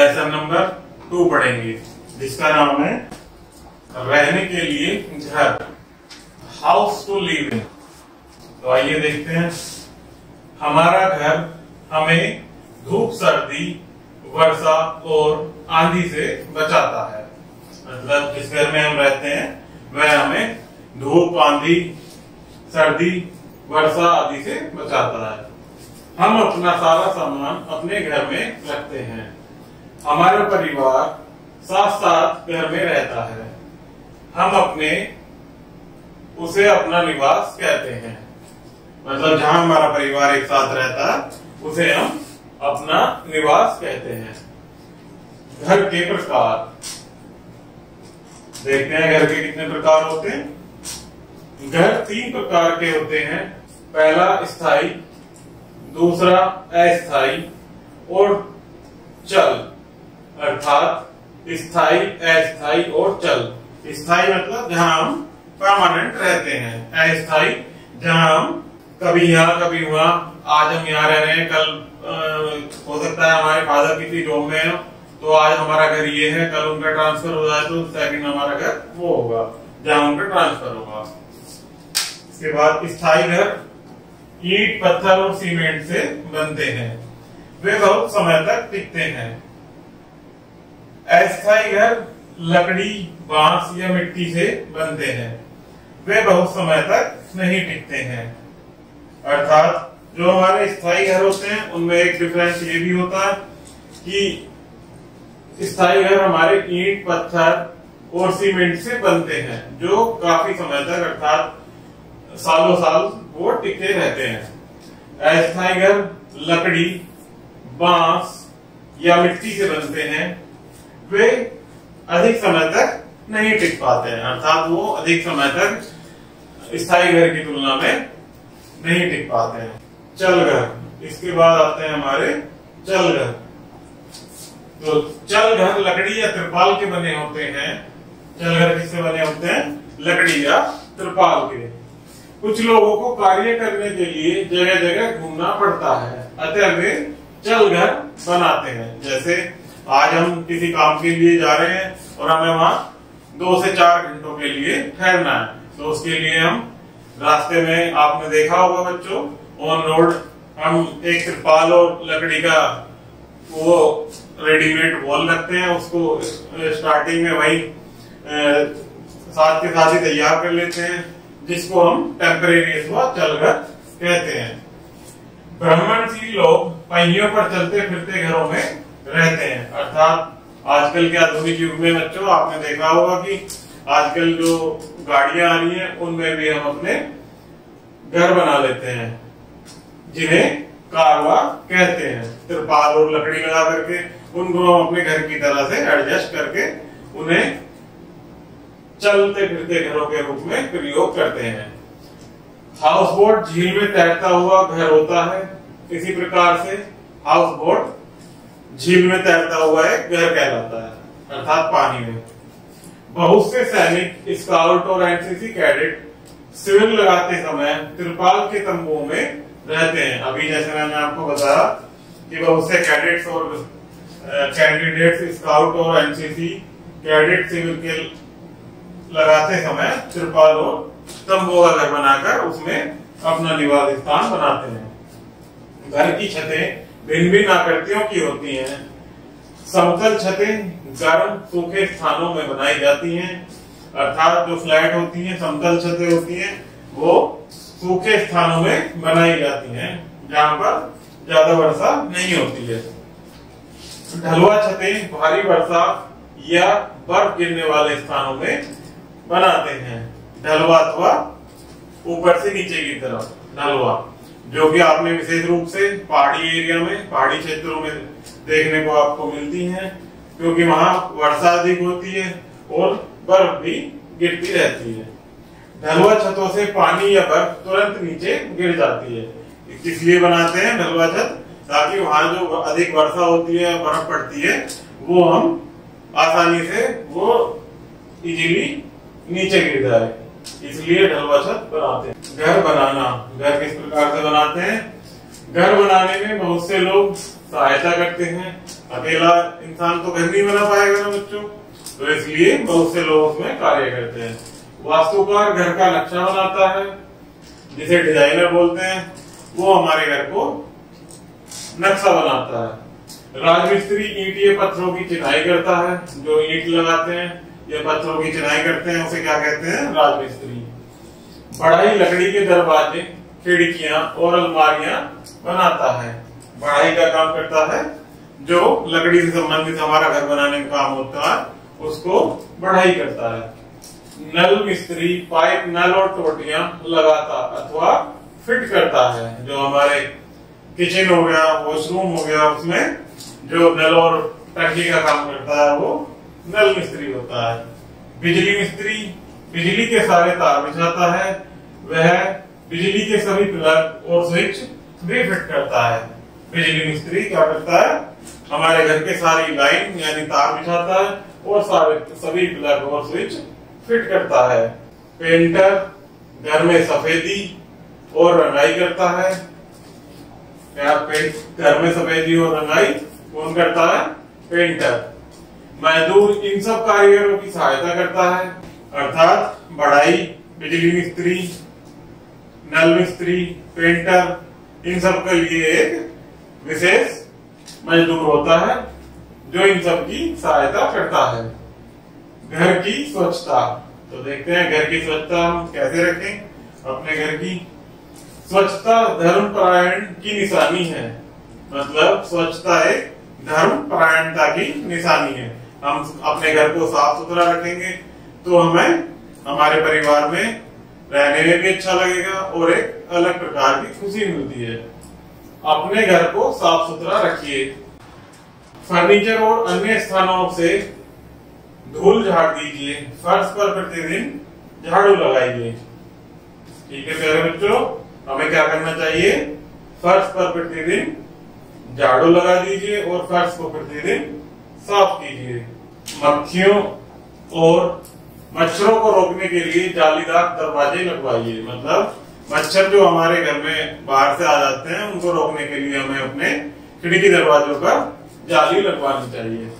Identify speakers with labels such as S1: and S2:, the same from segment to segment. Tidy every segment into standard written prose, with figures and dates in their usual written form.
S1: Lesson number 2 पढ़ेंगे, जिसका नाम है रहने के लिए घर, हाउस टू लिव इन। तो आइए देखते हैं। हमारा घर हमें धूप, सर्दी, वर्षा और आंधी से बचाता है। मतलब जिस घर में हम रहते हैं वह हमें धूप, आंधी, सर्दी, वर्षा आदि से बचाता है। हम अपना सारा सामान अपने घर में रखते हैं। हमारा परिवार साथ साथ घर में रहता है। हम उसे अपना निवास कहते हैं। मतलब जहां हमारा परिवार एक साथ रहता है उसे हम अपना निवास कहते हैं। घर के प्रकार देखते हैं। घर के कितने प्रकार होते हैं? घर 3 प्रकार के होते हैं। पहला स्थायी, दूसरा अस्थायी और चल, अर्थात स्थायी, अस्थायी और चल। स्थायी मतलब जहां हम परमानेंट रहते हैं। अस्थायी जहां हम कभी यहाँ कभी वहां, आज हम यहाँ रह रहे हैं, कल हो सकता है हमारे फादर किसी जॉब में है तो आज हमारा घर ये है, कल उनका ट्रांसफर हो जाए तो सेकंड हमारा घर वो होगा जहां उनका ट्रांसफर होगा। इसके बाद स्थायी घर ईंट, पत्थर और सीमेंट से बनते हैं। वे बहुत समय तक टिकते हैं। अस्थायी घर लकड़ी, बांस या मिट्टी से बनते हैं। वे बहुत समय तक नहीं टिकते हैं। अर्थात जो हमारे स्थायी घर होते हैं उनमें एक डिफरेंस ये भी होता है कि स्थायी घर हमारे ईंट, पत्थर और सीमेंट से बनते हैं, जो काफी समय तक अर्थात सालों साल वो टिके रहते हैं। अस्थायी घर लकड़ी, बांस या मिट्टी से बनते हैं। वे अधिक समय तक नहीं टिक पाते हैं। अर्थात वो अधिक समय तक स्थायी घर की तुलना में नहीं टिक पाते हैं। चल घर, इसके बाद आते हैं हमारे चल घर। तो चल घर लकड़ी या त्रिपाल के बने होते हैं। चल घर किससे बने होते हैं? लकड़ी या त्रिपाल के। कुछ लोगों को कार्य करने के लिए जगह जगह घूमना पड़ता है, अतः वे चल घर बनाते हैं। जैसे आज हम किसी काम के लिए जा रहे हैं और हमें वहां 2 से 4 घंटों के लिए ठहरना है, तो उसके लिए हम रास्ते में, आपने देखा होगा बच्चों, ऑन रोड हम एक त्रिपाल और लकड़ी का वो रेडीमेड वॉल रखते हैं। उसको स्टार्टिंग में वही साथ के साथ ही तैयार कर लेते हैं, जिसको हम टेम्परेरी अथवा चल घर कहते हैं। भ्रमणशील लोग पहियों पर चलते फिरते घरों में रहते हैं। अर्थात आजकल के आधुनिक युग में बच्चों आपने देखा होगा कि आजकल जो गाड़ियां आ रही हैं उनमें भी हम अपने घर बना लेते हैं, जिन्हें कारवा कहते हैं। त्रिपाल और लकड़ी लगा करके उनको हम अपने घर की तरह से एडजस्ट करके उन्हें चलते फिरते घरों के रूप में प्रयोग करते हैं। हाउस बोट झील में तैरता हुआ घर होता है। इसी प्रकार से हाउस बोट झील में तैरता हुआ एक घर कहलाता है, अर्थात पानी में। बहुत से सैनिक, स्काउट और एनसीसी कैडेट शिविर लगाते समय त्रिपाल के तंबुओं में रहते हैं। अभी जैसे मैंने आपको बताया कि बहुत से कैडेट्स और कैंडिडेट्स, स्काउट और एनसीसी कैडेट शिविर के लगाते समय त्रिपाल और तंबुओं का घर बनाकर उसमें अपना निवास स्थान बनाते हैं। घर की छतें भिन्न भिन्न आकृतियों की होती हैं। समतल छतें गर्म सूखे स्थानों में बनाई जाती हैं। अर्थात जो फ्लैट होती हैं, समतल छतें होती हैं, वो सूखे स्थानों में बनाई जाती हैं जहां पर ज्यादा वर्षा नहीं होती है। ढलुआ छतें भारी वर्षा या बर्फ गिरने वाले स्थानों में बनाते हैं। ढलुआ अथवा ऊपर से नीचे की तरफ ढलुआ, जो कि आपने विशेष रूप से पहाड़ी एरिया में, पहाड़ी क्षेत्रों में देखने को आपको मिलती हैं, क्योंकि वहां वर्षा अधिक होती है और बर्फ भी गिरती रहती है। ढलुआ छतों से पानी या बर्फ तुरंत नीचे गिर जाती है। किस लिए बनाते हैं ढलुआ छत? ताकि वहां जो अधिक वर्षा होती है, बर्फ पड़ती है, वो हम आसानी से वो इजीली नीचे गिर जाए, इसलिए ढलुआ छत बनाते हैं। घर बनाना, घर किस प्रकार से बनाते हैं? घर बनाने में बहुत से लोग सहायता करते हैं। अकेला इंसान तो घर नहीं बना पाएगा ना बच्चों, तो इसलिए बहुत से लोग उसमें कार्य करते हैं। वास्तुकार घर का नक्शा बनाता है, जिसे डिजाइनर बोलते हैं, वो हमारे घर को नक्शा बनाता है। राजमिस्त्री ईंट या पत्थरों की चिनाई करता है, जो ईंट लगाते हैं या पत्थरों की चिनाई करते हैं उसे क्या कहते हैं? राजमिस्त्री। बढ़ई लकड़ी के दरवाजे, खिड़कियां और अलमारियां बनाता है। बढ़ई का काम करता है, जो लकड़ी से संबंधित हमारा घर बनाने का काम होता है उसको बढ़ई करता है। नल मिस्त्री पाइप, नल और टोटियां लगाता अथवा फिट करता है, जो हमारे किचन हो गया, वॉशरूम हो गया, उसमें जो नल और टंकी का काम करता है वो नल मिस्त्री होता है। बिजली मिस्त्री बिजली के सारे तार बिछाता है, वह बिजली के सभी प्लग और स्विच भी फिट करता है। बिजली मिस्त्री क्या करता है? हमारे घर के सारी लाइन यानी तार बिछाता है और सभी प्लग और स्विच फिट करता है। पेंटर घर में सफेदी और रंगाई करता है। क्या घर में सफेदी और रंगाई कौन करता है? पेंटर। मजदूर इन सब कारीगरों की सहायता करता है, अर्थात बढ़ई, बिजली मिस्त्री, नल मिस्त्री, पेंटर, इन सब के लिए एक विशेष मजदूर होता है जो इन सब की सहायता करता है। घर की स्वच्छता, तो देखते हैं घर की स्वच्छता हम कैसे रखें। अपने घर की स्वच्छता धर्मपरायण की निशानी है, मतलब स्वच्छता एक धर्मपरायणता की निशानी है। हम अपने घर को साफ सुथरा रखेंगे तो हमें हमारे परिवार में रहने में भी अच्छा लगेगा और एक अलग प्रकार की खुशी मिलती है। अपने घर को साफ सुथरा रखिए। फर्नीचर और अन्य स्थानों से धूल झाड़ दीजिए। फर्श पर प्रतिदिन झाड़ू लगाइए। ठीक है प्यारे बच्चों, हमें क्या करना चाहिए? फर्श पर प्रतिदिन झाड़ू लगा दीजिए और फर्श को प्रतिदिन साफ कीजिए। मक्खियों और मच्छरों को रोकने के लिए जालीदार दरवाजे लगवाइए, मतलब मच्छर जो हमारे घर में बाहर से आ जाते हैं उनको रोकने के लिए हमें अपने खिड़की दरवाजों पर जाली लगवानी चाहिए।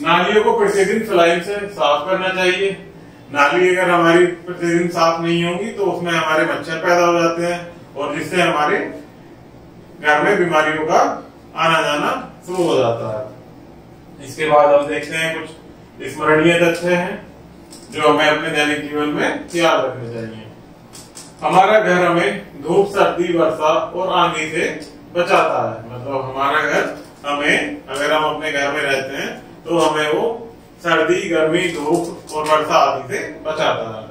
S1: नालियों को प्रतिदिन फिनाइल से साफ करना चाहिए। नाली अगर हमारी प्रतिदिन साफ नहीं होगी तो उसमें हमारे मच्छर पैदा हो जाते हैं और जिससे हमारे घर में बीमारियों का आना जाना शुरू हो जाता है। इसके बाद हम देखते हैं कुछ स्मरणीय तथ्य हैं जो हमें अपने दैनिक जीवन में याद रखने चाहिए। हमारा घर हमें धूप, सर्दी, वर्षा और आंधी से बचाता है, मतलब हमारा घर हमें, अगर हम अपने घर में रहते हैं तो हमें वो सर्दी, गर्मी, धूप और वर्षा आदि से बचाता है।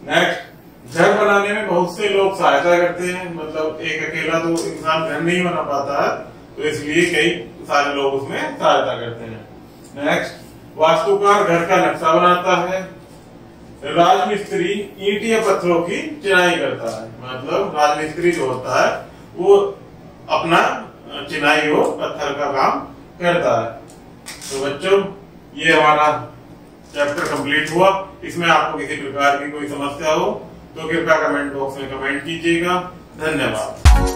S1: नेक्स्ट, घर बनाने में बहुत से लोग सहायता करते हैं, मतलब एक अकेला तो इंसान घर नहीं बना पाता है, तो इसलिए कई सारे लोग उसमें सहायता करते हैं। नेक्स्ट, वास्तुकार घर का नक्शा बनाता है। राजमिस्त्री ईंट या पत्थरों की चिनाई करता है, मतलब राजमिस्त्री जो होता है वो अपना चिनाई और पत्थर का काम करता है। तो बच्चों, ये हमारा चैप्टर कंप्लीट हुआ। इसमें आपको किसी प्रकार की कोई समस्या हो तो कृपया कमेंट बॉक्स में कमेंट कीजिएगा। धन्यवाद।